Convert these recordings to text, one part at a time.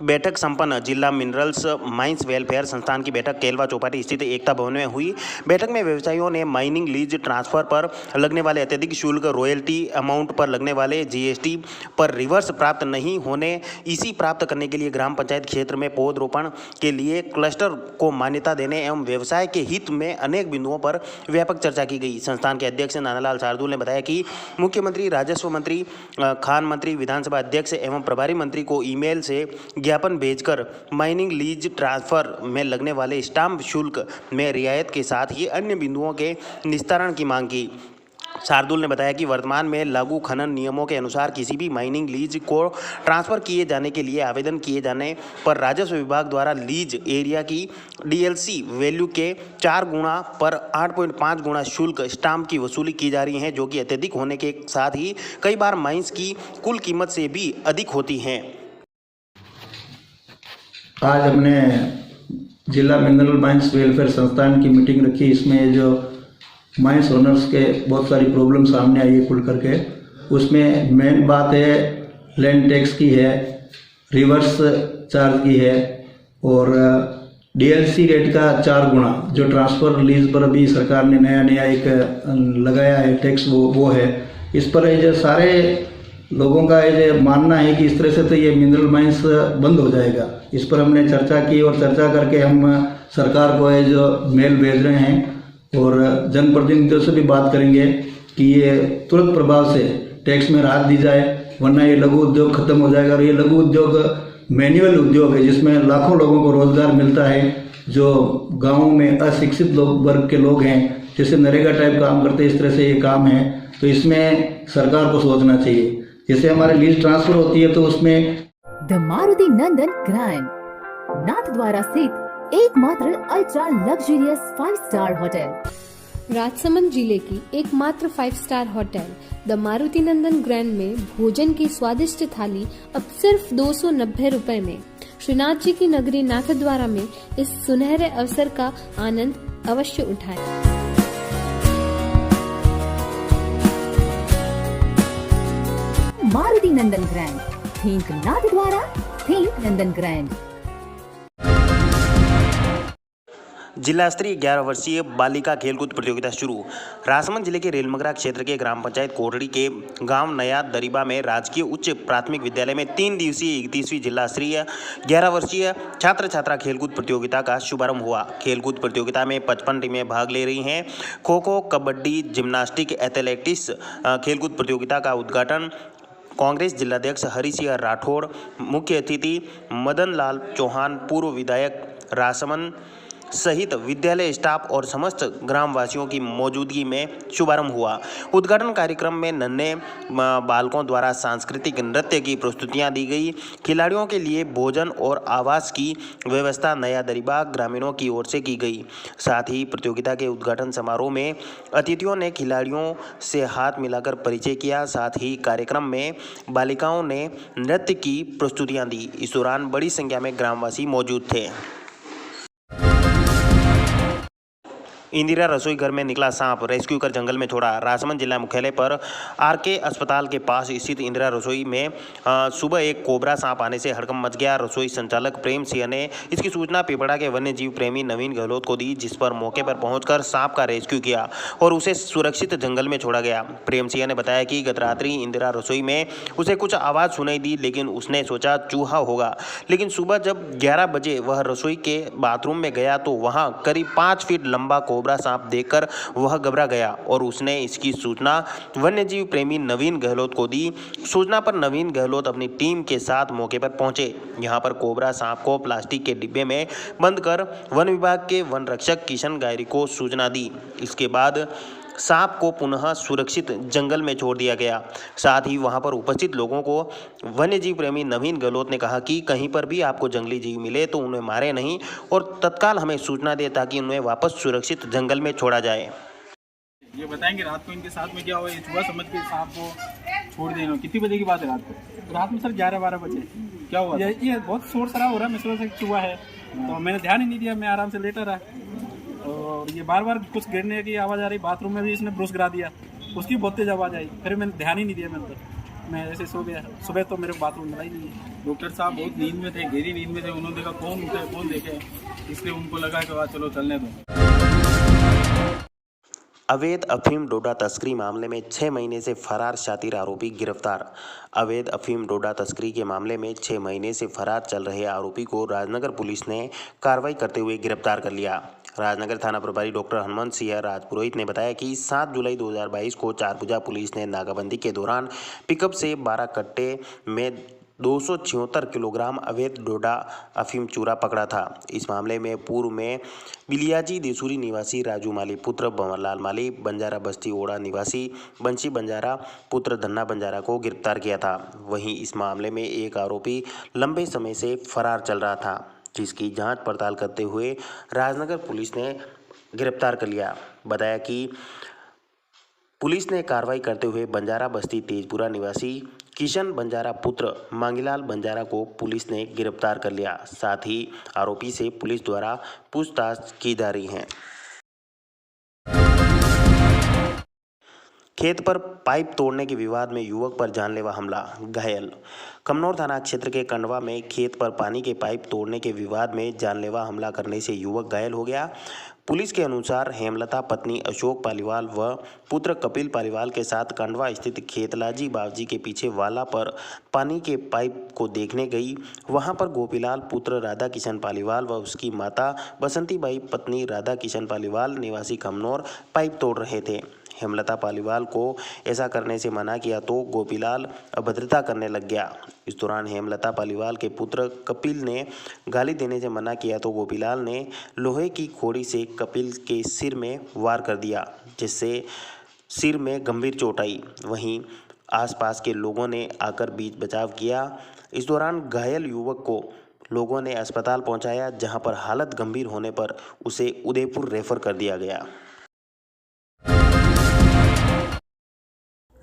बैठक संपन्न। जिला मिनरल्स माइंस वेलफेयर संस्थान की बैठक केलवा चौपाटी स्थित एकता भवन में हुई। बैठक में व्यवसायियों ने माइनिंग लीज ट्रांसफर पर लगने वाले अत्यधिक शुल्क, रॉयल्टी अमाउंट पर लगने वाले जीएसटी पर रिवर्स प्राप्त नहीं होने, इसी प्राप्त करने के लिए ग्राम पंचायत क्षेत्र में पौधरोपण के लिए क्लस्टर को मान्यता देने एवं व्यवसाय के हित में अनेक बिंदुओं पर व्यापक चर्चा की गई। संस्थान के अध्यक्ष नानालाल शार्दुल ने बताया कि मुख्यमंत्री, राजस्व मंत्री, खान मंत्री, विधानसभा अध्यक्ष एवं प्रभारी मंत्री को ईमेल से ज्ञापन भेजकर माइनिंग लीज ट्रांसफर में लगने वाले स्टाम्प शुल्क में रियायत के साथ ही अन्य बिंदुओं के निस्तारण की मांग की। शार्दुल ने बताया कि वर्तमान में लागू खनन नियमों के अनुसार किसी भी माइनिंग लीज को ट्रांसफर किए जाने के लिए आवेदन किए जाने पर राजस्व विभाग द्वारा लीज एरिया की डीएलसी वैल्यू के 4 गुना पर 8.5 गुना शुल्क स्टाम्प की वसूली की जा रही है, जो कि अत्यधिक होने के साथ ही कई बार माइंस की कुल कीमत से भी अधिक होती हैं। आज हमने जिला मिनरल माइंस वेलफेयर संस्थान की मीटिंग रखी। इसमें जो माइंस ओनर्स के बहुत सारी प्रॉब्लम सामने आई है खुल करके। उसमें मेन बात है लैंड टैक्स की है, रिवर्स चार्ज की है और डीएलसी रेट का 4 गुना जो ट्रांसफ़र लीज पर अभी सरकार ने नया एक लगाया है टैक्स, वो है। इस पर जो सारे लोगों का ये मानना है कि इस तरह से तो ये मिनरल माइंस बंद हो जाएगा। इस पर हमने चर्चा की और चर्चा करके हम सरकार को ये जो मेल भेज रहे हैं और जनप्रतिनिधियों से भी बात करेंगे कि ये तुरंत प्रभाव से टैक्स में राहत दी जाए, वरना ये लघु उद्योग खत्म हो जाएगा। और ये लघु उद्योग मैनुअल उद्योग है जिसमें लाखों लोगों को रोजगार मिलता है, जो गाँवों में अशिक्षित वर्ग के लोग हैं, जैसे नरेगा टाइप काम करते हैं, इस तरह से ये काम है। तो इसमें सरकार को सोचना चाहिए। जैसे हमारे लीज ट्रांसफर होती है तो उसमें the Maruti Nandan grand Nathdwara स्थित एकमात्र ultra luxurious 5 star hotel, Rajsamand जिले की एकमात्र 5 star hotel the Maruti Nandan grand में भोजन की स्वादिष्ट थाली अब सिर्फ 290 रुपए में। श्रीनाथ जी की नगरी नाथद्वारा में इस सुनहरे अवसर का आनंद अवश्य उठाएं। मारुति नंदन ग्रैंड, थिंक नाथद्वारा, थिंक नंदन ग्रैंड। जिला स्तरीय 11 वर्षीय बालिका खेलकूद प्रतियोगिता शुरू। राजसमंद जिले के रेलमगरा क्षेत्र के ग्राम पंचायत कोटड़ी के गांव नया दरिबा में राजकीय उच्च प्राथमिक विद्यालय में 3 दिवसीय 31वीं जिला स्तरीय 11 वर्षीय छात्र छात्रा खेलकूद प्रतियोगिता का शुभारंभ हुआ। खेलकूद प्रतियोगिता में 55 टीमें भाग ले रही हैं। खो खो, कबड्डी, जिम्नास्टिक, एथलेटिक्स खेलकूद प्रतियोगिता का उद्घाटन कांग्रेस जिलाध्यक्ष हरि सिंह राठौड़, मुख्य अतिथि मदन लाल चौहान, पूर्व विधायक राजसमंद सहित विद्यालय स्टाफ और समस्त ग्रामवासियों की मौजूदगी में शुभारंभ हुआ। उद्घाटन कार्यक्रम में नन्हे बालकों द्वारा सांस्कृतिक नृत्य की प्रस्तुतियां दी गई। खिलाड़ियों के लिए भोजन और आवास की व्यवस्था नया दरिबा ग्रामीणों की ओर से की गई। साथ ही प्रतियोगिता के उद्घाटन समारोह में अतिथियों ने खिलाड़ियों से हाथ मिलाकर परिचय किया। साथ ही कार्यक्रम में बालिकाओं ने नृत्य की प्रस्तुतियां दी। इस दौरान बड़ी संख्या में ग्रामवासी मौजूद थे। इंदिरा रसोई घर में निकला सांप, रेस्क्यू कर जंगल में छोड़ा। राजसमंद जिला मुख्यालय पर आरके अस्पताल के पास स्थित इंदिरा रसोई में सुबह एक कोबरा सांप आने से हड़कंप मच गया। रसोई संचालक प्रेम सिंह ने इसकी सूचना पिपड़ा के वन्य जीव प्रेमी नवीन गहलोत को दी, जिस पर मौके पर पहुंचकर सांप का रेस्क्यू किया और उसे सुरक्षित जंगल में छोड़ा गया। प्रेम सिंह ने बताया कि गत रात्रि इंदिरा रसोई में उसे कुछ आवाज़ सुनाई दी, लेकिन उसने सोचा चूहा होगा। लेकिन सुबह जब 11 बजे वह रसोई के बाथरूम में गया तो वहाँ करीब 5 फीट लंबा कोबरा सांप देखकर वह घबरा गया और उसने इसकी सूचना वन्यजीव प्रेमी नवीन गहलोत को दी। सूचना पर नवीन गहलोत अपनी टीम के साथ मौके पर पहुंचे। यहां पर कोबरा सांप को प्लास्टिक के डिब्बे में बंद कर वन विभाग के वन रक्षक किशन गायरी को सूचना दी। इसके बाद सांप को पुनः सुरक्षित जंगल में छोड़ दिया गया। साथ ही वहां पर उपस्थित लोगों को वन्यजीव प्रेमी नवीन गहलोत ने कहा कि कहीं पर भी आपको जंगली जीव मिले तो उन्हें मारे नहीं और तत्काल हमें सूचना दे ताकि उन्हें वापस सुरक्षित जंगल में छोड़ा जाए। ये बताएंगे रात को इनके साथ में क्या हुआ? ये चूहा समझ के सांप को छोड़ देना। कितनी बजे की बात है रात को? रात में सर 11-12 बजे। क्या हुआ? ये बहुत शोर शराब हो रहा है, मैं सोचा चूहा है तो मैंने ध्यान ही नहीं दिया, मैं आराम से लेटा रहा और ये बार बार कुछ गिरने की आवाज़ आ रही। बाथरूम में भी इसने ब्रश गिरा दिया, उसकी बहुत तेज आवाज़ आई, फिर मैंने ध्यान ही नहीं दिया। मैंने तो मैं ऐसे सो गया। सुबह तो मेरे को बाथरूम मिला ही नहीं है। डॉक्टर साहब बहुत नींद में थे, गहरी नींद में थे। उन्होंने देखा कौन उठे कौन देखे, इसलिए उनको लगा कि वाह चलो चलने दो। अवैध अफीम डोडा तस्करी मामले में 6 महीने से फरार शातिर आरोपी गिरफ्तार। अवैध अफीम डोडा तस्करी के मामले में 6 महीने से फरार चल रहे आरोपी को राजनगर पुलिस ने कार्रवाई करते हुए गिरफ्तार कर लिया। राजनगर थाना प्रभारी डॉक्टर हनुमंत सिंह राजपुरोहित ने बताया कि 7 जुलाई 2022 को चारभुजा पुलिस ने नाकाबंदी के दौरान पिकअप से 12 कट्टे में 276 किलोग्राम अवैध डोडा अफीम चूरा पकड़ा था। इस मामले में पूर्व में बिलियाजी देसूरी निवासी राजू माली पुत्र भंवरलाल माली, बंजारा बस्ती ओड़ा निवासी बंशी बंजारा पुत्र धन्ना बंजारा को गिरफ्तार किया था। वहीं इस मामले में एक आरोपी लंबे समय से फरार चल रहा था, जिसकी जांच पड़ताल करते हुए राजनगर पुलिस ने गिरफ्तार कर लिया। बताया कि पुलिस ने कार्रवाई करते हुए बंजारा बस्ती तेजपुरा निवासी किशन बंजारा पुत्र मांगीलाल बंजारा को पुलिस ने गिरफ्तार कर लिया। साथ ही आरोपी से पुलिस द्वारा पूछताछ की जा रही है। खेत पर पाइप तोड़ने के विवाद में युवक पर जानलेवा हमला, घायल। कमनौर थाना क्षेत्र के कंडवा में खेत पर पानी के पाइप तोड़ने के विवाद में जानलेवा हमला करने से युवक घायल हो गया। पुलिस के अनुसार हेमलता पत्नी अशोक पालीवाल व पुत्र कपिल पालीवाल के साथ कंडवा स्थित खेतलाजी बावजी के पीछे वाला पर पानी के पाइप को देखने गई। वहां पर गोपीलाल पुत्र राधा किशन पालीवाल व उसकी माता बसंतीबाई पत्नी राधा किशन पालीवाल निवासी कमनौर पाइप तोड़ रहे थे। हेमलता पालीवाल को ऐसा करने से मना किया तो गोपीलाल अभद्रता करने लग गया। इस दौरान हेमलता पालीवाल के पुत्र कपिल ने गाली देने से मना किया तो गोपीलाल ने लोहे की खोड़ी से कपिल के सिर में वार कर दिया, जिससे सिर में गंभीर चोट आई। वहीं आसपास के लोगों ने आकर बीच बचाव किया। इस दौरान घायल युवक को लोगों ने अस्पताल पहुंचाया, जहां पर हालत गंभीर होने पर उसे उदयपुर रेफर कर दिया गया।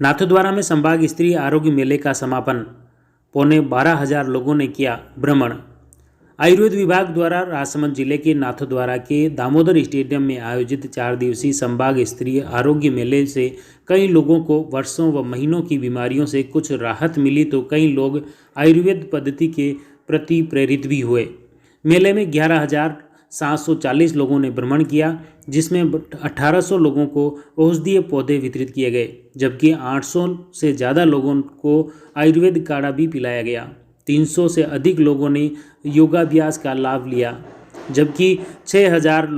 नाथद्वारा में संभाग स्त्री आरोग्य मेले का समापन, 12,500 लोगों ने किया भ्रमण। आयुर्वेद विभाग द्वारा राजसमंद जिले के नाथद्वारा के दामोदर स्टेडियम में आयोजित 4 दिवसीय संभाग स्तरीय आरोग्य मेले से कई लोगों को वर्षों व महीनों की बीमारियों से कुछ राहत मिली तो कई लोग आयुर्वेद पद्धति के प्रति प्रेरित भी हुए। मेले में 11,740 लोगों ने भ्रमण किया, जिसमें 1800 लोगों को औषधीय पौधे वितरित किए गए, जबकि 800 से ज़्यादा लोगों को आयुर्वेद काढ़ा भी पिलाया गया। 300 से अधिक लोगों ने योगाभ्यास का लाभ लिया, जबकि 6,000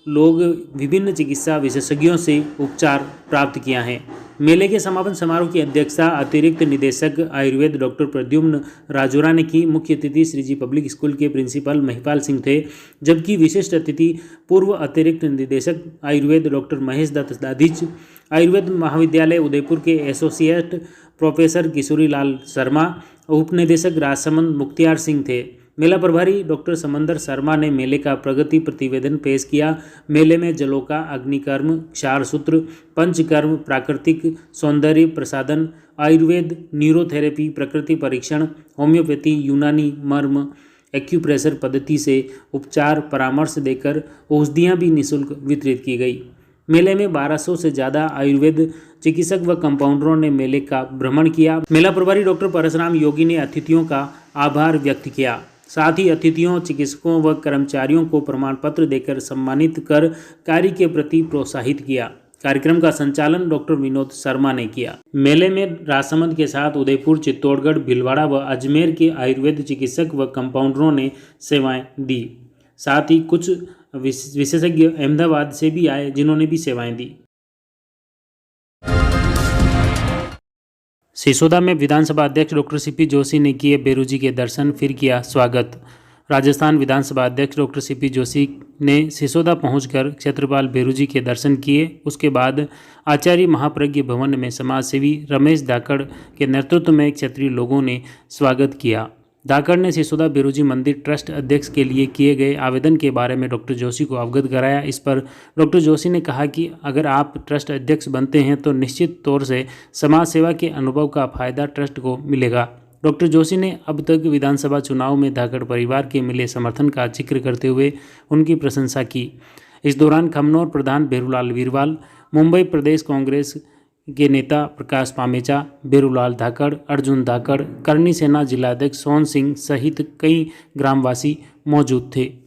लोग विभिन्न चिकित्सा विशेषज्ञों से उपचार प्राप्त किया है। मेले के समापन समारोह की अध्यक्षता अतिरिक्त निदेशक आयुर्वेद डॉक्टर प्रद्युम्न राजोरा ने की। मुख्य अतिथि श्रीजी पब्लिक स्कूल के प्रिंसिपल महिपाल सिंह थे, जबकि विशिष्ट अतिथि पूर्व अतिरिक्त निदेशक आयुर्वेद डॉक्टर महेश दत्त दाधीच, आयुर्वेद महाविद्यालय उदयपुर के एसोसिएट प्रोफेसर किशोरीलाल शर्मा, उपनिदेशक राजसमंद मुख्तियार सिंह थे। मेला प्रभारी डॉक्टर समंदर शर्मा ने मेले का प्रगति प्रतिवेदन पेश किया। मेले में जलोका, अग्निकर्म, क्षार सूत्र, पंचकर्म, प्राकृतिक सौंदर्य प्रसाधन, आयुर्वेद, न्यूरोथेरेपी, प्रकृति परीक्षण, होम्योपैथी, यूनानी मर्म, एक्यूप्रेशर पद्धति से उपचार परामर्श देकर औषधियाँ भी निःशुल्क वितरित की गई। मेले में 1200 से ज़्यादा आयुर्वेद चिकित्सक व कंपाउंडरों ने मेले का भ्रमण किया। मेला प्रभारी डॉक्टर परशुराम योगी ने अतिथियों का आभार व्यक्त किया। साथ ही अतिथियों, चिकित्सकों व कर्मचारियों को प्रमाण पत्र देकर सम्मानित कर कार्य के प्रति प्रोत्साहित किया। कार्यक्रम का संचालन डॉक्टर विनोद शर्मा ने किया। मेले में राजसमंद के साथ उदयपुर, चित्तौड़गढ़, भीलवाड़ा व अजमेर के आयुर्वेद चिकित्सक व कंपाउंडरों ने सेवाएं दी। साथ ही कुछ विशेषज्ञ अहमदाबाद से भी आए, जिन्होंने भी सेवाएं दी। सिसोदा में विधानसभा अध्यक्ष डॉक्टर सीपी जोशी ने किए बेरूजी के दर्शन, फिर किया स्वागत। राजस्थान विधानसभा अध्यक्ष डॉक्टर सीपी जोशी ने सिसोदा पहुंचकर क्षेत्रपाल बेरूजी के दर्शन किए। उसके बाद आचार्य महाप्रज्ञ भवन में समाजसेवी रमेश धाकड़ के नेतृत्व में क्षेत्रीय लोगों ने स्वागत किया। धाकड़ ने सिसोदा बेरूजी मंदिर ट्रस्ट अध्यक्ष के लिए किए गए आवेदन के बारे में डॉक्टर जोशी को अवगत कराया। इस पर डॉक्टर जोशी ने कहा कि अगर आप ट्रस्ट अध्यक्ष बनते हैं तो निश्चित तौर से समाज सेवा के अनुभव का फायदा ट्रस्ट को मिलेगा। डॉक्टर जोशी ने अब तक विधानसभा चुनाव में धाकड़ परिवार के मिले समर्थन का जिक्र करते हुए उनकी प्रशंसा की। इस दौरान खमनौर प्रधान भेरूलाल वीरवाल, मुंबई प्रदेश कांग्रेस के नेता प्रकाश पामेचा, बेरूलाल धाकड़, अर्जुन धाकड़, करनी सेना जिलाध्यक्ष सोहन सिंह सहित कई ग्रामवासी मौजूद थे।